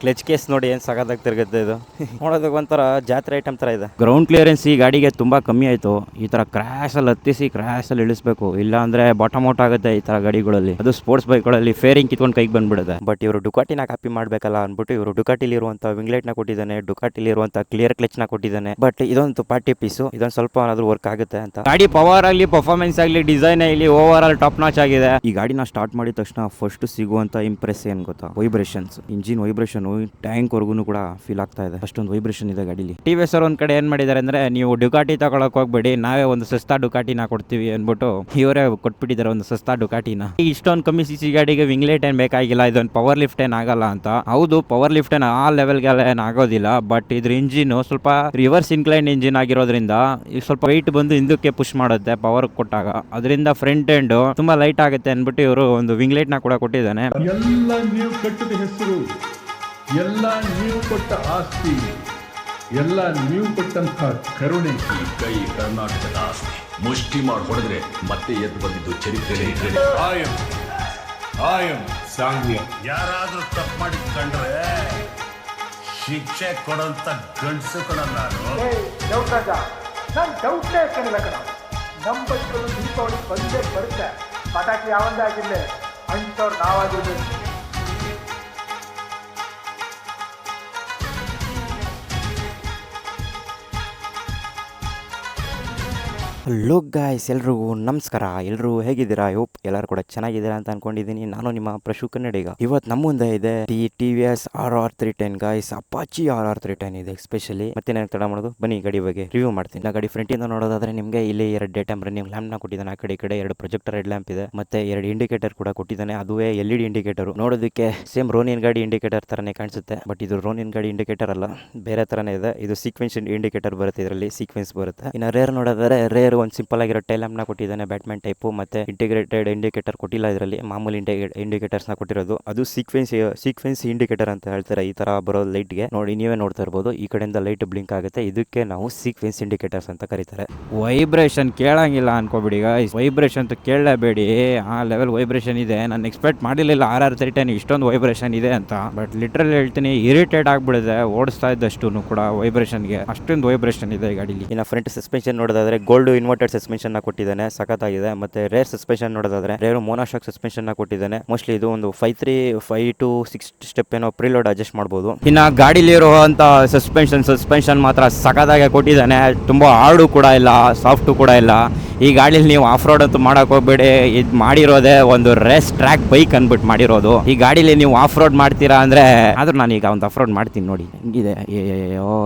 Clutch case ನೋಡಿ ಏನು ಸಗದಾಗಿ ತಿರುಗುತ್ತೆ ಇದು. ನೋಡೋದಕ್ಕೆ ಒಂಥರ ಜಾತ್ರೆ ಐಟಮ್ ಥರ ಇದೆ. ಗ್ರೌಂಡ್ ಕ್ಲಿಯರೆನ್ಸ್ ಈ ಗಾಡಿಗೆ ತುಂಬ ಕಮ್ಮಿ ಆಯಿತು. ಈ ಥರ ಕ್ರ್ಯಾಶಲ್ಲಿ ಹತ್ತಿಸಿ ಕ್ರ್ಯಾಶಲ್ಲಿ ಇಳಿಸ್ಬೇಕು, ಇಲ್ಲ ಅಂದರೆ ಬಾಟಮ್ ಔಟ್ ಆಗುತ್ತೆ ಈ ಥರ ಗಾಡಿಗಳಲ್ಲಿ. ಅದು ಸ್ಪೋರ್ಟ್ಸ್ ಬೈಕ್ಗಳಲ್ಲಿ ಫೇರಿಂಗ್ ಕಿತ್ಕೊಂಡು ಕೈಗೆ ಬಂದ್ಬಿಡುತ್ತೆ. ಬಟ್ ಇವರು ಡುಕಾಟಿನ ಕಾಪಿ ಮಾಡಬೇಕಲ್ಲ ಅಂದ್ಬಿಟ್ಟು ಇವರು ಡುಕಾಟಿಲಿರುವಂಥ ವಿಂಗ್ಲೆಟ್ನ ಕೊಟ್ಟಿದ್ದಾನೆ, ಡುಕಾಟಿಲಿರುವಂಥ ಕ್ಲಿಯರ್ ಕ್ಲಚ್ನ ಕೊಟ್ಟಿದ್ದಾನೆ. ಬಟ್ ಇದೊಂದು ಪಾರ್ಟಿ ಪೀಸು, ಇದೊಂದು ಸ್ವಲ್ಪ ಏನಾದರೂ ವರ್ಕ್ ಆಗುತ್ತೆ ಅಂತ. ಗಾಡಿ ಪವರ್ ಆಗಲಿ, ಪರ್ಫಾರ್ಮೆನ್ಸ್ ಆಗಲಿ, ಡಿಸೈನ್ ಆಗಲಿ ಓವರ್ ಆಲ್ ಟಾಪ್ ನಾಚ್ ಆಗಿದೆ. ಈ ಗಾಡಿನ ಸ್ಟಾರ್ಟ್ ಮಾಡಿದ ತಕ್ಷಣ ಫಸ್ಟ್ ಸಿಗುವಂಥ ಇಂಪ್ರೆಸ್ ಏನು ಗೊತ್ತಾ? ವೈಬ್ರೇಷನ್ಸ್. ಇಂಜಿನ್ ವೈಬ್ರೇಷನ್ ಟ್ಯಾಂಕ್ ವರ್ಗು ಕೂಡ ಫೀಲ್ ಆಗ್ತಾ ಇದೆ. ಅಷ್ಟೊಂದು ವೈಬ್ರೇಷನ್ ಇದೆ ಗಾಡಿಲಿ. ಟಿವಿಎಸ್ ಅವ್ರ ಒಂದ್ ಕಡೆ ಏನ್ ಮಾಡಿದ್ದಾರೆ ಅಂದ್ರೆ, ನೀವು ಡುಕಾಟಿ ತಗೊಳಕ್ ಹೋಗ್ಬೇಡಿ, ನಾವೇ ಒಂದು ಸಸ್ತಾ ಡುಕಾಟಿನ ಕೊಡ್ತೀವಿ ಅನ್ಬಿಟ್ಟು ಇವರೇ ಕೊಟ್ಬಿಟ್ಟಿದ್ದಾರೆ ಒಂದು ಸಸ್ತಾ ಡುಕಾಟಿನ. ಇಷ್ಟೊಂದು ಕಮ್ಮಿ ಸಿಸಿ ಗಾಡಿಗೆ ವಿಂಗ್ಲೆಟ್ ಏನ್ ಬೇಕಾಗಿಲ್ಲ, ಇದೊಂದು ಪವರ್ ಲಿಫ್ಟ್ ಏನ್ ಆಗಲ್ಲ ಅಂತ. ಹೌದು, ಪವರ್ ಲಿಫ್ಟ್ ಏನ್ ಆ ಲೆವೆಲ್ಗೆ ಏನ್ ಆಗೋದಿಲ್ಲ. ಬಟ್ ಇದ್ರ ಇಂಜಿನ್ ಸ್ವಲ್ಪ ರಿವರ್ಸ್ ಇನ್ಕ್ಲೈನ್ ಇಂಜಿನ್ ಆಗಿರೋದ್ರಿಂದ ಈಗ ಸ್ವಲ್ಪ ವೆಯ್ಟ್ ಬಂದು ಹಿಂದಕ್ಕೆ ಪುಷ್ ಮಾಡುತ್ತೆ ಪವರ್ ಕೊಟ್ಟಾಗ. ಅದರಿಂದ ಫ್ರಂಟ್ ಎಂಡ್ ತುಂಬಾ ಲೈಟ್ ಆಗುತ್ತೆ ಅನ್ಬಿಟ್ಟು ಇವರು ಒಂದು ವಿಂಗ್ಲೆಟ್ ನ ಕೂಡ ಕೊಟ್ಟಿದ್ದಾನೆ. ಎಲ್ಲ ನೀವು ಕಟ್ಟಿದ ಹೆಸರು, ಎಲ್ಲ ನೀವು ಕೊಟ್ಟ ಆಸ್ತಿ, ಎಲ್ಲ ನೀವು ಕೊಟ್ಟಂತ ಕರುಣೆ. ಈ ಕೈ ಕರ್ನಾಟಕದ ಆಸ್ತಿ. ಮುಷ್ಟಿ ಮಾಡಿ ಹೊಡೆದ್ರೆ ಮತ್ತೆ ಎದ್ದು ಬಂದಿದ್ದು ಚರಿತ್ರೆ. ಸಾಂಗ್ಯ ಯಾರಾದ್ರೂ ತಪ್ಪು ಮಾಡಿ ಕಂಡ್ರೆ ಶಿಕ್ಷೆ ಕೊಡಂತ ಗಂಡಸು ಕಣ ನಾನು. ಡೌಟ್ರಾಜ, ನಾನು ಡೌಟ್ನೇ ಕಣಿಲ್ಲ ಕಣ. ನಮ್ಮ ಬೈಕಲ್ಲಿ ದೀಪಾವಳಿ ಬಂದೇ ಬರುತ್ತೆ. ಪಟಾಕಿ ಯಾವಂದೇ ಆಗಿಲ್ಲ, ಅಂಥವ್ರು ನಾವಾಗಿರ್ಬೇಕು. ಹಲೋ ಗಾಯ್ಸ್, ಎಲ್ರಿಗೂ ನಮಸ್ಕಾರ. ಎಲ್ಲರೂ ಹೇಗಿದ್ದೀರಾ? ಹೋಪ್ ಎಲ್ಲರೂ ಕೂಡ ಚೆನ್ನಾಗಿದ್ದೀರಾ ಅಂತ ಅನ್ಕೊಂಡಿದ್ದೀನಿ. ನಾನು ನಿಮ್ಮ ಪ್ರಶು ಕನ್ನಡಿಗ. ಇವತ್ತು ನಮ್ಮ ಮುಂದೆ ಇದೆ TVS RR310 guys. Apache RR310 ಇದೆ ಎಸ್ಪೆಷಲಿ. ಮತ್ತೆ ನಾನು ತಡ ಮಾಡೋದು, ಬನ್ನಿ ಗಾಡಿ ಬಗ್ಗೆ ರಿವ್ಯೂ ಮಾಡ್ತೀನಿ. ಗಾಡಿ ಫ್ರಂಟ್ ಇಂದ ನೋಡೋದಾದ್ರೆ ನಿಮಗೆ ಇಲ್ಲಿ 2 ಡೇ ಟೈಮ್ ರನ್ನಿಂಗ್ ಲ್ಯಾಂಪ್ ನ ಕೊಟ್ಟಿದ್ದಾನೆ. ಆ ಕಡೆ ಈ ಕಡೆ 2 ಪ್ರೊಜೆಕ್ಟರ್ ಹೆಡ್ ಲ್ಯಾಂಪ್ ಇದೆ, ಮತ್ತೆ 2 ಇಂಡಿಕೇಟರ್ ಕೂಡ ಕೊಟ್ಟಿದ್ದಾನೆ. ಅದುವೇ LED ಇಂಡಿಕೇಟರ್. ನೋಡೋದಕ್ಕೆ ಸೇಮ್ ರೋನಿನ್ ಗಾಡಿ ಇಂಡಿಕೇಟರ್ ತರನೇ ಕಾಣಿಸುತ್ತೆ. ಬಟ್ ಇದು ರೋನಿನ್ ಗಾಡಿ ಇಂಡಿಕೇಟರ್ ಅಲ್ಲ, ಬೇರೆ ತರನೇ ಇದೆ. ಇದು ಸೀಕ್ವೆನ್ಸ್ ಇಂಡಿಕೇಟರ್ ಬರುತ್ತೆ, ಇದರಲ್ಲಿ ಸೀಕ್ವೆನ್ಸ್ ಬರುತ್ತೆ. ಇನ್ನು ರೇರ್ ನೋಡೋದಾದ್ರೆ ರೇರ್ ಒಂದು ಸಿಂಪಲ್ ಆಗಿರೋ ಟೈಲ್ ಲ್ಯಾಂಪ್ ನ ಕೊಟ್ಟಿದ್ದಾನೆ, ಬ್ಯಾಟ್ಮನ್ ಟೈಪ್. ಮತ್ತೆ ಇಂಟಿಗ್ರೇಟೆಡ್ ಇಂಡಿಕೇಟರ್ ಕೊಟ್ಟಿಲ್ಲ ಇದರಲ್ಲಿ, ಮಾಮೂಲಿ ಇಂಡಿಕೇಟರ್ಸ್ ನ ಕೊಟ್ಟಿರೋದು. ಅದು ಸೀಕ್ವೆನ್ಸ್ ಇಂಡಿಕೇಟರ್ ಅಂತ ಹೇಳ್ತಾರೆ ಈ ತರ ಬರೋ ಲೈಟ್ ಗೆ. ನೋಡಿ, ನೀವೇ ನೋಡ್ತಾ ಇರಬಹುದು, ಈ ಕಡೆಯಿಂದ ಲೈಟ್ ಬ್ಲಿಂಕ್ ಆಗುತ್ತೆ. ಇದಕ್ಕೆ ನಾವು ಸೀಕ್ವೆನ್ಸ್ ಇಂಡಿಕೇಟರ್ಸ್ ಅಂತ ಕರೀತಾರೆ. ವೈಬ್ರೇಷನ್ ಕೇಳಂಗಿಲ್ಲ ಅನ್ಕೋಬಿಡಿ ಗಾಯ್ಸ್, ವೈಬ್ರೇಷನ್ ಅಂತ ಕೇಳಲೇಬೇಡಿ. ಆ ಲೆವೆಲ್ ವೈಬ್ರೇಷನ್ ಇದೆ. ನಾನು ಎಕ್ಸ್ಪೆಕ್ಟ್ ಮಾಡಿರಲಿಲ್ಲ RR310 ಇಷ್ಟೊಂದು ವೈಬ್ರೇಷನ್ ಇದೆ ಅಂತ. ಬಟ್ ಲಿಟ್ರಲಿ ಹೇಳ್ತೀನಿ, ಇರಿಟೇಟ್ ಆಗ್ಬಿಡಿದೆ ಓಡಿಸ್ತಾ ಇದ್ದಷ್ಟು ಕೂಡ ವೈಬ್ರೇಷನ್ಗೆ. ಅಷ್ಟೊಂದು ವೈಬ್ರೇಷನ್ ಇದೆ ಗಾಡಿಲಿ. ಇನ್ನು ಫ್ರಂಟ್ ಸಸ್ಪೆನ್ಷನ್ ನೋಡೋದಾದ್ರೆ ಗೋಲ್ಡ್ ಇನ್ವರ್ಟೆಡ್ ಸಸ್ಪೆನ್ಷನ್ ನ ಕೊಟ್ಟಿದ್ದಾನೆ, ಸಖತ್ತಾಗಿದೆ. ಮತ್ತೆ ರೇರ್ ಸಸ್ಪೆನ್ಷನ್ ನೋಡೋದಾದ್ರೆ ರೇರ್ ಮೋನೋಶಾಕ್ ಸಸ್ಪೆನ್ಷನ್ ನ ಕೊಟ್ಟಿದ್ದಾನೆ. ಮೋಸ್ಟ್ಲಿ ಇದು ಒಂದು 5 to 6 ಸ್ಟೆಪ್ ಏನೋ ಪ್ರಿಲೋಡ್ ಅಡ್ಜಸ್ಟ್ ಮಾಡಬಹುದು. ಇನ್ನು ಗಾಡಿಲಿ ಇರುವಂತ ಸಸ್ಪೆನ್ಷನ್ ಮಾತ್ರ ಸಖತ್ತಾಗಿ ಕೊಟ್ಟಿದ್ದಾನೆ. ತುಂಬಾ ಹಾರ್ಡು ಕೂಡ ಇಲ್ಲ, ಸಾಫ್ಟು ಕೂಡ ಇಲ್ಲ. ಈ ಗಾಡಿಲಿ ನೀವು ಆಫ್ ರೋಡ್ ಅಂತೂ ಮಾಡಕ್ ಹೋಗ್ಬೇಡಿ. ಇದು ಮಾಡಿರೋದೇ ಒಂದು ರೇಸ್ ಟ್ರ್ಯಾಕ್ ಬೈಕ್ ಅನ್ಬಿಟ್ಟು ಮಾಡಿರೋದು. ಈ ಗಾಡಿಲಿ ನೀವು ಆಫ್ ರೋಡ್ ಮಾಡ್ತೀರಾ ಅಂದ್ರೆ, ಆದ್ರೂ ನಾನು ಈಗ ಒಂದು ಆಫ್ ರೋಡ್ ಮಾಡ್ತೀನಿ ನೋಡಿ ಹೆಂಗಿದೆ.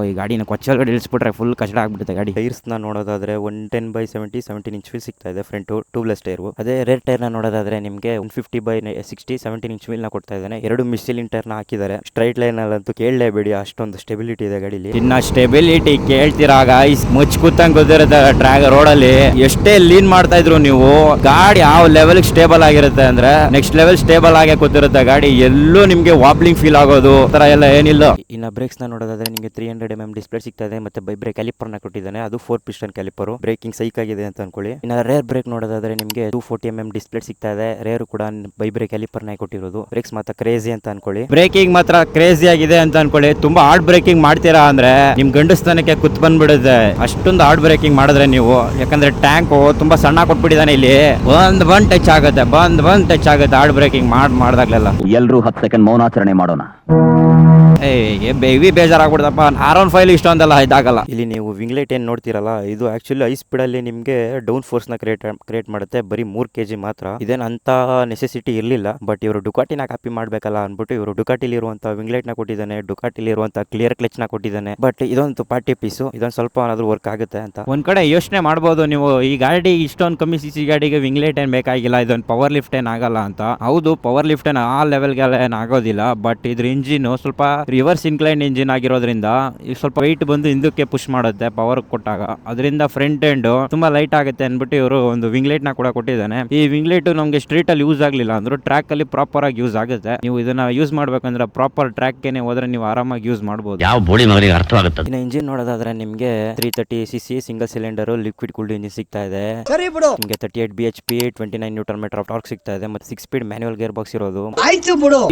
ಈ ಗಾಡಿನ ಕೊಚ್ಚಲ್ ಇಳಿಸ್ಬಿಟ್ರೆ ಫುಲ್ ಕಷ್ಟ ಆಗ್ಬಿಡುತ್ತೆ ಗಾಡಿ. ಟೈರ್ಸ್ ನ ನೋಡೋದಾದ್ರೆ 110/70 17 ಇಂಚ್ ವೀಲ್ ಸಿಗ್ತಾ ಇದೆ. Front tubeless tyre. ಅದೇ ರೇರ್ ಟೈರ್ ನ ನೋಡೋದಾದ್ರೆ ನಿಮಗೆ 150/60 17 ಇಂಚ್ ವೀಲ್ ನ ಕೊಡ್ತಾ ಇದ್ದಾನೆ. 2 ಮಿಸ್ಲಿನ್ ಟೈರ್ ನ ಹಾಕಿದ್ದಾರೆ. ಸ್ಟ್ರೈಟ್ ಲೈನ್ ಅಲ್ಲಂತೂ ಕೇಳಲೇಬೇಡಿ, ಅಷ್ಟೊಂದು ಸ್ಟೆಬಿಲಿಟಿ ಇದೆ ಗಾಡಿಲಿ. ಇನ್ನ ಸ್ಟೆಬಿಲಿಟಿ ಕೇಳ್ತೀರಾ ಗಾಯ್ಸ್, ಮುಚ್ಚ ಕೂತಂಗ್ ಗೊತ್ತಿರುತ್ತೆ. ಟ್ರ್ಯಾಕ್ ರೋಡ್ ಅಲ್ಲಿ ಎಷ್ಟೇ ಲೀನ್ ಮಾಡ್ತಾ ಇದ್ರು ನೀವು, ಗಾಡಿ ಯಾವ ಲೆವೆಲ್ ಸ್ಟೇಬಲ್ ಆಗಿರುತ್ತೆ ಅಂದ್ರೆ ನೆಕ್ಸ್ಟ್ ಲೆವೆಲ್ ಸ್ಟೇಬಲ್ ಆಗಿ ಕೂತಿರುತ್ತೆ ಗಾಡಿ. ಎಲ್ಲೂ ನಿಮ್ಗೆ ವಾಬ್ಲಿಂಗ್ ಫೀಲ್ ಆಗೋದು ತರ ಎಲ್ಲ ಏನಿಲ್ಲ. ಇನ್ನ ಬ್ರೇಕ್ಸ್ ನ ನೋಡೋದಾದ್ರೆ ನಿಮಗೆ 300 mm ಡಿಸ್ಪ್ಲೇ ಸಿಗ್ತಾ ಇದೆ. ಮತ್ತೆ ಬೈ ಬ್ರೇಕ್ ಕ್ಯಾಲಿಪರ್ ನ ಕೊಟ್ಟಿದ್ದಾನೆ, ಅದು 4 ಪಿಸ್ಟನ್ ಕ್ಯಾಲಿಪರ್. ಬ್ರೇಕಿಂಗ್ ಸೈಕ್ ಆಗಿದೆ ಅಂತ ಅನ್ಕೊಳ್ಳಿ. ಇನ್ನ ರೇರ್ ಬ್ರೇಕ್ ನೋಡೋದಾದ್ರೆ ನಿಮಗೆ 240 mm ಡಿಸ್ಪ್ಲೇ ಸಿಗ್ತಾ ಇದೆ. ರೇರ್ ಕೂಡ ಬೈ ಬ್ರೇಕ್ ಕ್ಯಾಲಿಪರ್ ನ ಕೊಟ್ಟಿರೋದು. ಬ್ರೇಕ್ಸ್ ಮಾತ್ರ ಕ್ರೇಜಿ ಅಂತ ಅನ್ಕೊಳ್ಳಿ. ಬ್ರೇಕಿಂಗ್ ಮಾತ್ರ ಕ್ರೇಜಿ ಆಗಿದೆ ಅಂತ ಅನ್ಕೊಳ್ಳಿ. ತುಂಬಾ ಹಾರ್ಡ್ ಬ್ರೇಕಿಂಗ್ ಮಾಡ್ತೀರಾ ಅಂದ್ರೆ ನಿಮ್ ಗಂಡಸ್ತಾನಕ್ಕೆ ಕುತ್ ಬಂದ್ಬಿಡುತ್ತೆ ಅಷ್ಟೊಂದು ಹಾರ್ಡ್ ಬ್ರೇಕಿಂಗ್ ಮಾಡಿದ್ರೆ ನೀವು. ಯಾಕಂದ್ರೆ ಟ್ಯಾಂಕ್ ತುಂಬಾ ಸಣ್ಣ ಕೊಟ್ಬಿಟ್ಟಿದ್ದಾನೆ ಇಲ್ಲಿ. ಬಂದ್ ಟಚ್ ಆಗುತ್ತೆ, ಬಂದ್ ಟಚ್ ಆಗುತ್ತೆ ಹಾರ್ಡ್ ಬ್ರೇಕಿಂಗ್ ಮಾಡ್ದಾಗ್ಲೆಲ್ಲ. ಎಲ್ರೂ 10 ಸೆಕೆಂಡ್ ಮೌನಾಚರಣೆ ಮಾಡೋಣ. ಬೇವಿ ಬೇಜಾರಾಗ್ಬಿಡ್ತಪ್ಪ. R15 ಇಷ್ಟೊಂದೆಲ್ಲ ಇದಾಗಲ್ಲ. ಇಲ್ಲಿ ನೀವು ವಿಂಗ್ಲೆಟ್ ಏನ್ ನೋಡ್ತೀರಲ್ಲ, ಇದು ಆಕ್ಚುಲಿ ಹೈ ಸ್ಪೀಡ್ ಅಲ್ಲಿ ನಿಮ್ಗೆ ಡೌನ್ ಫೋರ್ಸ್ ನ ಕ್ರಿಯೇಟ್ ಮಾಡುತ್ತೆ. ಬರೀ 3 kg ಮಾತ್ರ. ಇದೇನು ಅಂತ ನೆಸೆಸಿಟಿ ಇರಲಿಲ್ಲ. ಬಟ್ ಇವರು ಡುಕಾಟಿನ ಕಾಪಿ ಮಾಡ್ಬೇಕಲ್ಲ ಅನ್ಬಿಟ್ಟು ಇವರು ಡುಕಾಟಿಲಿ ಇರುವಂತ ವಿಂಗ್ಲೆಟ್ ನ ಕೊಟ್ಟಿದ್ದಾನೆ, ಡುಕಾಟಿಲಿ ಇರುವಂತ ಕ್ಲಿಯರ್ ಕ್ಲಚ್ ನ ಕೊಟ್ಟಿದ್ದಾನೆ. ಬಟ್ ಇದೊಂದು ಪಾರ್ಟಿ ಪೀಸು, ಇದೊಂದು ಸ್ವಲ್ಪ ಏನಾದ್ರು ವರ್ಕ್ ಆಗುತ್ತೆ ಅಂತ. ಒಂದ್ ಕಡೆ ಯೋಚನೆ ಮಾಡ್ಬೋದು ನೀವು, ಈ ಗಾಡಿ ಇಷ್ಟೊಂದು ಕಮ್ಮಿ ಸಿಸಿ ಗಾಡಿಗೆ ವಿಂಗ್ಲೆಟ್ ಏನ್ ಬೇಕಾಗಿಲ್ಲ, ಇದೊಂದು ಪವರ್ ಲಿಫ್ಟ್ ಏನ್ ಆಗಲ್ಲ ಅಂತ. ಹೌದು, ಪವರ್ ಲಿಫ್ಟ್ ಏನ್ ಆ ಲೆವೆಲ್ಗೆ ಏನ್ ಆಗೋದಿಲ್ಲ. ಬಟ್ ಇದ್ರ ಇಂಜಿನ್ ಸ್ವಲ್ಪ ರಿವರ್ಸ್ ಇನ್ಕ್ಲೈನ್ ಇಂಜಿನ್ ಆಗಿರೋದ್ರಿಂದ ಈಗ ಸ್ವಲ್ಪ ವೆಯ್ಟ್ ಬಂದು ಹಿಂದಕ್ಕೆ ಪುಷ್ ಮಾಡುತ್ತೆ ಪವರ್ ಕೊಟ್ಟಾಗ. ಅದರಿಂದ ಫ್ರಂಟ್ ಎಂಡ್ ತುಂಬಾ ಲೈಟ್ ಆಗುತ್ತೆ ಅನ್ಬಿಟ್ಟು ಇವರು ಒಂದು ವಿಂಗ್ಲೆಟ್ ನ ಕೂಡ ಕೊಟ್ಟಿದ್ದಾನೆ. ಈ ವಿಂಗ್ಲೆಟ್ ನಮ್ಗೆ ಸ್ಟ್ರೀಟ್ ಅಲ್ಲಿ ಯೂಸ್ ಆಗ್ಲಿಲ್ಲ ಅಂದ್ರೂ ಟ್ರ್ಯಾಕ್ ಅಲ್ಲಿ ಪ್ರಾಪರ್ ಆಗಿ ಯೂಸ್ ಆಗುತ್ತೆ. ನೀವು ಇದನ್ನ ಯೂಸ್ ಮಾಡ್ಬೇಕಂದ್ರೆ ಪ್ರಾಪರ್ ಟ್ರ್ಯಾಕ್ ಗೆ ಹೋದ್ರೆ ನೀವು ಆರಾಮಾಗಿ ಯೂಸ್ ಮಾಡಬಹುದು. ಯಾವ ಬೋಳಿ ಮಗನಿಗೆ ಅರ್ಥವಾಗುತ್ತೆ. ಇನ್ನು ಇಂಜಿನ್ ನೋಡೋದಾದ್ರೆ ನಿಮ್ಗೆ 330cc single cylinder liquid cooled engine ಸಿಗ್ತಾ ಇದೆ. ನಿಮ್ಗೆ 38 bhp 29 Nm ಟಾರ್ಕ್ ಸಿಗ್ತಾ ಇದೆ. ಮತ್ತೆ 6 ಸ್ಪೀಡ್ ಮ್ಯಾನ್ಯುವಲ್ ಗೇರ್ ಬಾಕ್ಸ್ ಇರೋದು.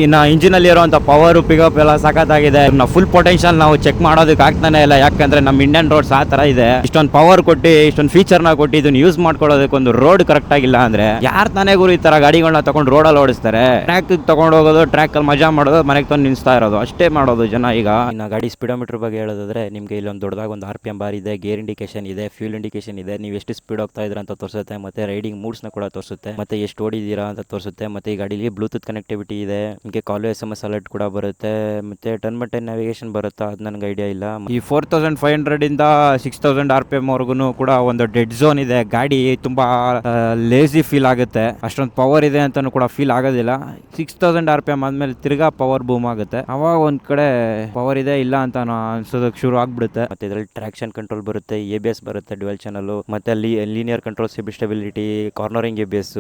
ಇನ್ನು ಇಂಜಿನ್ ಅಲ್ಲಿ ಇರುವಂತ ಪವರ್ ಪವರ್ ಪಿಕಪ್ ಎಲ್ಲ ಸಖತ್ತಾಗಿದೆ. ಫುಲ್ ಪೊಟೆನ್ಶಿಯಲ್ ನಾವು ಚೆಕ್ ಮಾಡೋದಕ್ಕೆ ಆಗ್ತಾನೆ ಇಲ್ಲ, ಯಾಕಂದ್ರೆ ನಮ್ಮ ಇಂಡಿಯನ್ ರೋಡ್ಸ್ ಆ ತರ ಇದೆ. ಇಷ್ಟೊಂದು ಪವರ್ ಕೊಟ್ಟು ಇಷ್ಟೊಂದು ಫೀಚರ್ ನ ಕೊಟ್ಟು ಇದನ್ನ ಯೂಸ್ ಮಾಡ್ಕೊಳ್ಳೋದಕ್ಕೆ ಒಂದು ರೋಡ್ ಕರೆಕ್ಟ್ ಆಗಿಲ್ಲ ಅಂದ್ರೆ ಯಾರು ತಾನೇ ಗುರು ಈ ತರ ಗಾಡಿಗಳನ್ನ ತಗೊಂಡು ರೋಡಲ್ಲಿ ಓಡಿಸ್ತಾರೆ? ಟ್ರ್ಯಾಕ್ ತಗೊಂಡು ಹೋಗೋದು, ಟ್ರ್ಯಾಕ್ ಅಲ್ಲಿ ಮಜಾ ಮಾಡೋದು, ಮನೆಗೆ ತಂದು ನಿಲ್ಸ್ತಾ ಇರೋದು ಅಷ್ಟೇ ಮಾಡೋದು ಜನ. ಈಗ ಇನ್ನು ಗಾಡಿ ಸ್ಪೀಡೋಮೀಟರ್ ಬಗ್ಗೆ ಹೇಳೋದಾದ್ರೆ ನಿಮಗೆ ಇಲ್ಲೊಂದು ದೊಡ್ಡದಾಗ ಒಂದು RPM ಬಾರ್ ಇದೆ, ಗೇರ್ ಇಂಡಿಕೇಶನ್ ಇದೆ, ಫ್ಯೂಲ್ ಇಂಡಿಕೇಶನ್ ಇದೆ, ನೀವು ಎಷ್ಟು ಸ್ಪೀಡ್ ಹೋಗ್ತಾ ಇದ್ರ ಅಂತ ತೋರಿಸುತ್ತೆ, ಮತ್ತೆ ರೈಡಿಂಗ್ ಮೂಡ್ಸ್ ನ ಕೂಡ ತೋರಿಸುತ್ತೆ, ಮತ್ತೆ ಎಷ್ಟು ಓಡಿದೀರಾ ಅಂತ ತೋರಿಸುತ್ತೆ. ಮತ್ತೆ ಈ ಗಾಡಿಲಿ ಬ್ಲೂಟೂತ್ ಕನೆಕ್ಟಿವಿಟಿ ಇದೆ, ನಿಮಗೆ ಕಾಲ್ SMS ಅಲರ್ಟ್ ಕೂಡ ಬರುತ್ತೆ, ಮತ್ತೆ ಟರ್ನ್ ಬೈ ಟರ್ನ್ ನ್ಯಾವಿಗೇಷನ್ ಬರುತ್ತಾ ಅದು ನನಗೆ ಐಡಿಯಾ ಇಲ್ಲ. ಈ 4500 ಇಂದ 6000 RPM ವರೆಗೂ ಕೂಡ ಒಂದು ಡೆಡ್ ಝೋನ್ ಇದೆ. ಗಾಡಿ ತುಂಬಾ ಲೇಜಿ ಫೀಲ್ ಆಗುತ್ತೆ, ಅಷ್ಟೊಂದು ಪವರ್ ಇದೆ ಅಂತಾನು ಕೂಡ ಫೀಲ್ ಆಗೋದಿಲ್ಲ. 6000 RPM ಆದ್ಮೇಲೆ ತಿರ್ಗಾ ಪವರ್ ಬೂಮ್ ಆಗುತ್ತೆ, ಅವಾಗ ಒಂದ್ ಕಡೆ ಪವರ್ ಇದೆ ಇಲ್ಲ ಅಂತ ಅನ್ಸೋದಕ್ಕೆ ಶುರು ಆಗ್ಬಿಡುತ್ತೆ. ಮತ್ತೆ ಇದರಲ್ಲಿ ಟ್ರಾಕ್ಷನ್ ಕಂಟ್ರೋಲ್ ಬರುತ್ತೆ, ABS ಬರುತ್ತೆ, ಡ್ಯುಯಲ್ ಚಾನಲ್, ಮತ್ತೆ linear control, stability, cornering ABS,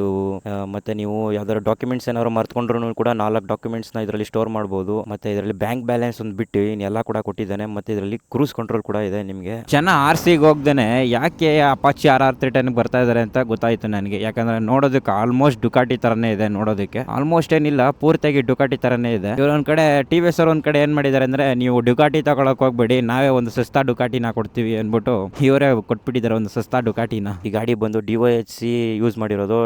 ಮತ್ತೆ ನೀವು ಯಾವ್ದಾದ್ರು ಡಾಕ್ಯುಮೆಂಟ್ಸ್ ಏನಾದ್ರು ಮರ್ತ್ಕೊಂಡ್ರು ಕೂಡ 4 ಡಾಕ್ಯುಮೆಂಟ್ಸ್ ನ ಇದರಲ್ಲಿ ಸ್ಟೋರ್ ಮಾಡಬಹುದು. ಮತ್ತೆ ಇದರಲ್ಲಿ ಬ್ಯಾಂಕ್ ಬ್ಯಾಲೆನ್ಸ್ ಒಂದು ಬಿಟ್ಟು ಎಲ್ಲ ಕೂಡ ಕೊಟ್ಟಿದ್ದಾನೆ. ಮತ್ತೆ ಇದರಲ್ಲಿ ಕ್ರೂಸ್ ಕಂಟ್ರೋಲ್ ಕೂಡ ಇದೆ. ನಿಮಗೆ ಜನ RCಗೆ ಹೋಗ್ದೇನೆ ಯಾಕೆ ಅಪಾಚಿ RR310 ಬರ್ತಾ ಇದಾರೆ ಅಂತ ಗೊತ್ತಾಯ್ತು ನನಗೆ. ಯಾಕಂದ್ರೆ ನೋಡೋದಕ್ಕೆ ಆಲ್ಮೋಸ್ಟ್ ಡುಕಾಟಿ ತರನೇ ಇದೆ, ನೋಡೋದಕ್ಕೆ ಆಲ್ಮೋಸ್ಟ್ ಏನಿಲ್ಲ, ಪೂರ್ತಿಯಾಗಿ ಡುಕಾಟಿ ತರನೇ ಇದೆ. ಇವ್ರೊಂದ್ ಕಡೆ TVS ಅವ್ರ ಒಂದ್ ಕಡೆ ಏನ್ ಮಾಡಿದ್ದಾರೆ ಅಂದ್ರೆ, ನೀವು ಡುಕಾಟಿ ತಗೊಳಕ್ ಹೋಗ್ಬೇಡಿ, ನಾವೇ ಒಂದು ಸಸ್ತಾ ಡುಕಾಟಿನ ಕೊಡ್ತೀವಿ ಅನ್ಬಿಟ್ಟು ಇವರೇ ಕೊಟ್ಬಿಟ್ಟಿದ್ದಾರೆ ಒಂದು ಸಸ್ತಾ ಡುಕಾಟಿನ. ಈ ಗಾಡಿ ಬಂದು DOHC ಯೂಸ್ ಮಾಡಿರೋದು.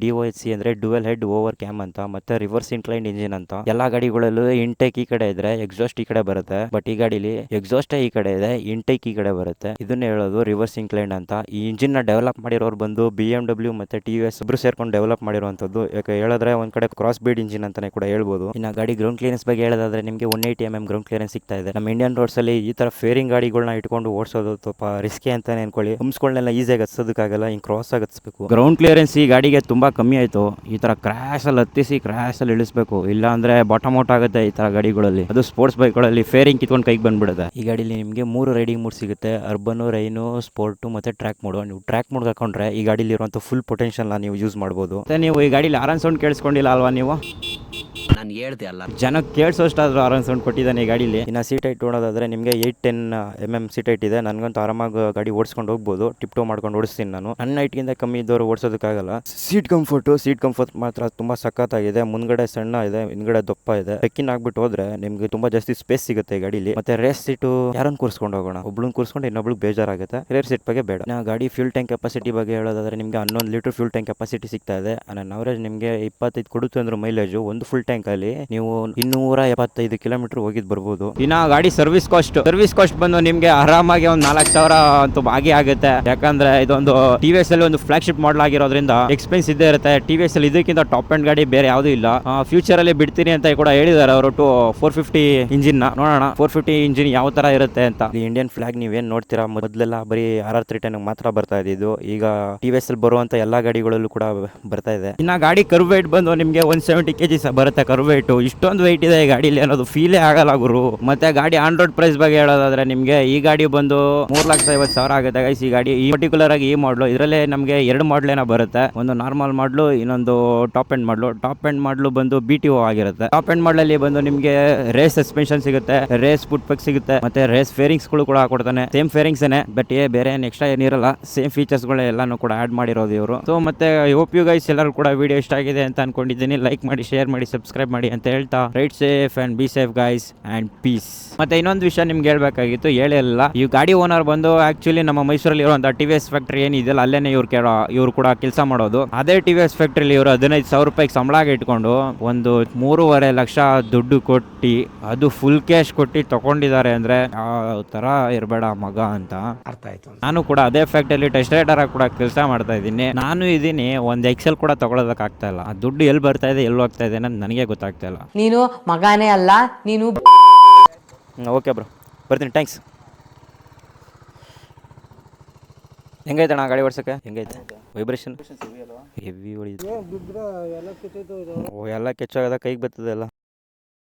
DOHC ಅಂದ್ರೆ ಡ್ಯುಯಲ್ ಹೆಡ್ ಓವರ್ ಕ್ಯಾಮ್ ಅಂತ, ಮತ್ತೆ ರಿವರ್ಸ್ ಇನ್ಕ್ಲೈನ್ಡ್ ಇಂಜಿನ್ ಅಂತ. ಎಲ್ಲಾ ಗಾಡಿಗಳಲ್ಲೂ ಇಂಟೇಕ್ ಈ ಕಡೆ ಇದ್ರೆ ಎಕ್ಸಾಸ್ಟ್ ಈ ಕಡೆ ಬರುತ್ತೆ, ಬಟ್ ಈ ಗಾಡಿಲಿ ಎಕ್ಸಾಸ್ಟ್ ಈ ಕಡೆ ಇದೆ, ಇಂಟೇಕ್ ಈ ಕಡೆ ಬರುತ್ತೆ. ಇದನ್ನ ಹೇಳೋದು ರಿವರ್ಸ್ ಇನ್ಕ್ಲೈನ್ಡ್ ಅಂತ. ಈ ಇಂಜಿನ್ ನ ಡೆವಲಪ್ ಮಾಡಿರೋರು ಬಂದು BMW ಮತ್ತೆ TVS ಇಬ್ರು ಸೇರ್ಕೊಂಡು ಡೆವಲಪ್ ಮಾಡಿರುವಂತದ್ದು. ಯಾಕೆ ಹೇಳಿದ್ರೆ ಒಂದ್ ಕಡೆ ಕ್ರಾಸ್ ಬೀಡ್ ಇಂಜಿನ್ ಅಂತಾನೆ ಕೂಡ ಹೇಳ್ಬೋದು. ಇನ್ನ ಗಾಡಿ ಗ್ರೌಂಡ್ ಕ್ಲಿಯರೆನ್ಸ್ ಬಗ್ಗೆ ಹೇಳೋದಾದ್ರೆ ನಿಮಗೆ 180 mm ಗ್ರೌಂಡ್ ಕ್ಲಿಯರೆನ್ಸ್ ಸಿಗ್ತಾ ಇದೆ. ನಮ್ಮ ಇಂಡಿಯನ್ ರೋಡ್ಸ್ ಅಲ್ಲಿ ಈ ತರ ಫೇರಿಂಗ್ ಗಾಡಿಗಳನ್ನ ಇಟ್ಕೊಂಡು ಓಡಿಸೋದು ಸ್ವಲ್ಪ ರಿಸ್ಕಿ ಅಂತಾನೆ ಅನ್ಕೊಳ್ಳಿ. ಹಂಸ್ಗಳನ್ನೆಲ್ಲ ಈಸಿಯಾಗಿ ಹತ್ಸೋದಕ್ಕಾಗಲ್ಲ, ಹಿಂಗ್ ಕ್ರಾಸ್ ಆಗಿ ಹತ್ಸ್ಬೇಕು. ಗ್ರೌಂಡ್ ಕ್ಲಿಯರೆನ್ಸ್ ಈ ಗಾಡಿಗೆ ತುಂಬಾ ಕಮ್ಮಿ ಆಯ್ತು. ಈ ತರ ಕ್ರಾಶ್ ಅಲ್ಲಿ ಹತ್ತಿಸಿ ಕ್ರಾಶ್ ಅಲ್ಲಿ ಇಳಿಸಬೇಕು, ಇಲ್ಲ ಅಂದ್ರೆ ಬಾಟಮ್ ಔಟ್ ಆಗುತ್ತೆ ಈ ತರ ಗಾಡಿಗಳಲ್ಲಿ. ಅದು ಸ್ಪೋರ್ಟ್ಸ್ ಬೈಕ್ಗಳಲ್ಲಿ ಫೇರಿಂಗ್ ಕಿತ್ಕೊಂಡು ಕೈಗೆ ಬಂದ್ಬಿಡುತ್ತೆ. ಈ ಗಾಡಿಲಿ ನಿಮಗೆ 3 ರೈಡಿಂಗ್ ಮೂಡ್ ಸಿಗುತ್ತೆ, ಅರ್ಬನ್, ರೈನು, ಸ್ಪೋರ್ಟ್ ಮತ್ತೆ ಟ್ರ್ಯಾಕ್ ಮೋಡ್. ನೀವು ಟ್ರ್ಯಾಕ್ ಮೋಡ್ ಹಾಕೊಂಡ್ರೆ ಈ ಗಾಡಿಲಿ ಇರುವಂತ ಫುಲ್ ಪೊಟೆನ್ಶಿಯಲ್ ನೀವು ಯೂಸ್ ಮಾಡಬಹುದು. ಮತ್ತೆ ನೀವು ಈ ಗಾಡಿಲಿ ಆರನ್ ಸೌಂಡ್ ಕೇಳಿಸ್ಕೊಂಡಿಲ್ಲ ಅಲ್ವಾ ನೀವು? ನಾನು ಹೇಳ್ದೆ ಅಲ್ಲ, ಜನಕ್ಕೆ ಕೇಳಿಸೋಷ್ಟಾದ್ರೂ ಆರನ್ ಸೌಂಡ್ ಕೊಟ್ಟಿದ್ದಾನೆ ಈ ಗಾಡಿಲಿ. ಇನ್ನು ಸೀಟ್ ಹೈಟ್ ನೋಡೋದಾದ್ರೆ ನಿಮಗೆ 8-10 mm ಸೀಟ್ ಹೈಟ್ ಇದೆ. ನನಗಂತೂ ಆರಾಮಾಗಿ ಗಾಡಿ ಓಡಿಸ್ಕೊಂಡು ಹೋಗ್ಬೋದು, ಟಿಪ್ ಟೋ ಮಾಡ್ಕೊಂಡು ಓಡಿಸ್ತೀನಿ ನಾನು. ನನ್ನ ಹೈಟ್ಗಿಂತ ಕಮ್ಮಿ ಇದ್ದವರು ಓಡಿಸೋದಕ್ಕಾಗಲ್ಲ. ಸೀಟ್ ಕಂಫರ್ಟ್ ಮಾತ್ರ ತುಂಬಾ ಸಖತ್ತಾಗಿದೆ. ಮುಂದ್ಗಡೆ ಸಣ್ಣ ಇದೆ, ಹಿಂದ್ಗಡೆ ದಪ್ಪ ಇದೆ. ಟೆಕ್ಕಿನ್ ಆಗ್ಬಿಟ್ಟು ಹೋದ್ರೆ ನಿಮ್ಗೆ ತುಂಬಾ ಜಾಸ್ತಿ ಸ್ಪೇಸ್ ಸಿಗುತ್ತೆ ಗಾಡಿಲಿ. ಮತ್ತೆ ರೇಸ್ ಸೀಟು ಯಾರನ್ನ ಕೂರ್ಸ್ಕೊಂಡು ಹೋಗೋಣ, ಒಬ್ಳನ್ನ ಕೂರ್ಸ್ಕೊಂಡು ಇನ್ನೊಬ್ಳು ಬೇಜಾರಾಗುತ್ತೆ. ರೇರ್ ಸೀಟ್ ಬಗ್ಗೆ ಬೇಡ. ನಾ ಗಾಡಿ ಫ್ಯೂಲ್ ಟ್ಯಾಂಕ್ ಕೆಪಾಸಿಟಿ ಬಗ್ಗೆ ಹೇಳೋದಾದ್ರೆ ನಿಮಗೆ 11 ಲೀಟರ್ ಫ್ಯೂಲ್ ಟ್ಯಾಂಕ್ ಕೆಪಾಸಿಟಿ ಸಿಗ್ತಾ ಇದೆ. ನನ್ನ ಅವರೇಜ್ ನಿಮಗೆ 25 ಕೊಡುತ್ತೆ ಅಂದ್ರೆ ಮೈಲೇಜ್ ಒಂದು ಫುಲ್ ಟ್ಯಾಂಕ್ ಅಲ್ಲಿ ನೀವು 275 ಕಿಲೋಮೀಟರ್ ಹೋಗಿದ್ ಬರ್ಬೋದು. ಇನ್ನ ಗಾಡಿ ಸರ್ವಿಸ್ ಕಾಸ್ಟ್ ಬಂದು ನಿಮ್ಗೆ ಆರಾಮಾಗಿ ಒಂದು 4000 ಅಂತೂ ಬಾಗಿ ಆಗುತ್ತೆ. ಯಾಕಂದ್ರೆ ಇದೊಂದು TVS ಅಲ್ಲಿ ಒಂದು ಫ್ಲಾಗ್ಶಿಪ್ ಮಾಡಲ್ ಆಗಿರೋದ್ರಿಂದ ಎಕ್ಸ್ಪೆನ್ಸ್ ಇದ್ದೇ ಇರುತ್ತೆ. TVS ಅಲ್ಲಿ ಇದಕ್ಕಿಂತ ಟಾಪ್ ಎಂಡ್ ಗಾಡಿ ಬೇರೆ ಯಾವ್ದು ಇಲ್ಲ. ಫ್ಯೂಚರ್ ಅಲ್ಲಿ ಬಿಡ್ತೀನಿ ಅಂತ ಕೂಡ ಹೇಳಿದ್ದಾರೆ ಅವರು. 450 ಇಂಜಿನ್ ನೋಡೋಣ, 450 ಇಂಜಿನ್ ಯಾವ ತರ ಇರುತ್ತೆ ಅಂತ. ಈ ಇಂಡಿಯನ್ ಫ್ಲಾಗ್ ನೀವೇನ್ ನೋಡ್ತೀರಾ, ಮೊದಲೆಲ್ಲ ಬರೀ RR310 ಮಾತ್ರ ಬರ್ತಾ ಇದ್ದು, ಈಗ TVS ಅಲ್ಲಿ ಬರುವಂತ ಎಲ್ಲಾ ಗಾಡಿಗಳಲ್ಲೂ ಕೂಡ ಬರ್ತಾ ಇದೆ. ಇನ್ನ ಗಾಡಿ ಕರ್ವ್ ವೇಟ್ ಬಂದು ನಿಮ್ಗೆ 170 kg ಬರುತ್ತೆ ಕರ್ವ್ ವೇಟ್. ಇಷ್ಟೊಂದು ವೆಯ್ಟ್ ಇದೆ ಈ ಗಾಡಿಲಿ ಅನ್ನೋದು ಫೀಲೇ ಆಗಲ್ಲ ಗುರು. ಮತ್ತೆ ಗಾಡಿ ಆನ್ ರೋಡ್ ಪ್ರೈಸ್ ಬಗ್ಗೆ ಹೇಳೋದಾದ್ರೆ ನಿಮ್ಗೆ ಈ ಗಾಡಿ ಬಂದು 3,50,000 ಆಗುತ್ತೆ ಗೈಸ್. ಈ ಗಾಡಿ ಈ ಪರ್ಟಿಕ್ಯುಲರ್ ಆಗಿ ಈ ಮಾಡ್ಲು, ಇದರಲ್ಲೇ ನಮಗೆ 2 ಮಾಡ್ಲ್ ಏನೋ ಬರುತ್ತೆ, ಒಂದು ನಾರ್ಮಲ್ ಮಾಡ್ಲು, ಇನ್ನೊಂದು ಟಾಪ್ ಎಂಡ್ ಮಾಡ್ಲು. ಟಾಪ್ ಎಂಡ್ ಮಾಡ್ಲು ಬಂದು BTO ಆಗಿರುತ್ತೆ. ಟಾಪ್ ಎಂಡ್ ಮಾಡ್ಲಲ್ಲಿ ಬಂದು ನಿಮ್ಗೆ ರೇಸ್ ಸಸ್ಪೆನ್ಷನ್ ಸಿಗುತ್ತೆ, ರೇಸ್ ಫುಟ್ ಪೆಕ್ ಸಿಗುತ್ತೆ, ಮತ್ತೆ ರೇಸ್ ಫೇರಿಂಗ್ಸ್ ಗಳು ಕೂಡ ಕೊಡ್ತಾನೆ. ಸೇಮ್ ಫೇರಿಂಗ್ಸ್ ಏನೇ, ಬಟ್ ಬೇರೆ ಎಕ್ಸ್ಟ್ರಾ ಏನಿರಲ್ಲ, ಸೇಮ್ ಫೀಚರ್ಸ್ ಗಳು ಎಲ್ಲಾನು ಕೂಡ ಆಡ್ ಮಾಡಿರೋದು ಇವರು. ಸೊ ಮತ್ತೆ ಹೋಪ್ ಯು ಗೈಸ್ ಎಲ್ಲರೂ ಕೂಡ ವಿಡಿಯೋ ಇಷ್ಟ ಆಗಿದೆ ಅಂತ ಅನ್ಕೊಂಡಿದ್ದೀನಿ. ಲೈಕ್ ಮಾಡಿ, ಶೇರ್ ಮಾಡಿ, ಸಬ್ಸ್ಕ್ರೈಬ್ ಮಾಡಿ ಅಂತ ಹೇಳ್ತಾ ride safe and be safe guys and peace. ಮತ್ತೆ ಇನ್ನೊಂದು ವಿಷಯ ನಿಮ್ಗೆ ಹೇಳ್ಬೇಕಾಗಿತ್ತು, ಹೇಳಿಲ್ಲ. ಈ ಗಾಡಿ ಓನರ್ ಬಂದು ಆಕ್ಚುಲಿ ನಮ್ಮ ಮೈಸೂರಲ್ಲಿ ಇರುವಂತಹ TVS ಫ್ಯಾಕ್ಟರಿ ಏನಿದೆಯಲ್ಲ ಅಲ್ಲೇನೆ ಇವ್ರು ಕೂಡ ಕೆಲಸ ಮಾಡೋದು. ಅದೇ TVS ಫ್ಯಾಕ್ಟರಿಲಿ ಇವರು 15,000 ರೂಪಾಯಿಗೆ ಸಂಬಳಾಗಿ ಇಟ್ಕೊಂಡು ಒಂದು 3.5 ಲಕ್ಷ ದುಡ್ಡು ಕೊಟ್ಟು, ಅದು ಫುಲ್ ಕ್ಯಾಶ್ ಕೊಟ್ಟು ತಗೊಂಡಿದ್ದಾರೆ ಅಂದ್ರೆ ಯಾವ ತರ ಇರಬೇಡ ಮಗ ಅಂತ ಅರ್ಥ ಆಯ್ತು. ನಾನು ಕೂಡ ಅದೇ ಫ್ಯಾಕ್ಟರಿಲಿ ಟೆಸ್ಟ್ ರೈಡರ್ ಆಗಿ ಕೂಡ ಕೆಲಸ ಮಾಡ್ತಾ ಇದ್ದೀನಿ. ನಾನು ಇದೀನಿ, ಒಂದು ಎಕ್ಸೆಲ್ ಕೂಡ ತಗೊಳ್ಳೋದಕ್ಕೆ ಆಗ್ತಾ ಇಲ್ಲ. ಆ ದುಡ್ಡು ಎಲ್ಲಿ ಬರ್ತಾ ಇದೆ, ಎಲ್ಲಿ ಹೋಗ್ತಾ ಇದೆ ಅನ್ನೋದು ನನಗೆ ಗೊತ್ತಾಗ್ತಾ ಇಲ್ಲ. ನೀನು ಮಗಾನೇ ಅಲ್ಲ, ನೀನು. ಓಕೆ ಬ್ರೋ, ಬರ್ತೀನಿ, ಥ್ಯಾಂಕ್ಸ್. ಹೆಂಗೈತೆ ಅಣ್ಣ ಗಾಡಿ ಓಡಿಸೋಕೆ? ಹೆಂಗೈತೆ ವೈಬ್ರೇಷನ್? ಹೆವಿ ಹೊಡಿಯುತ್ತೆ. ಎಲ್ಲ ಕೆಚ್ಚಾಗದ ಕೈಗೆ ಬರ್ತದೆ ಎಲ್ಲ.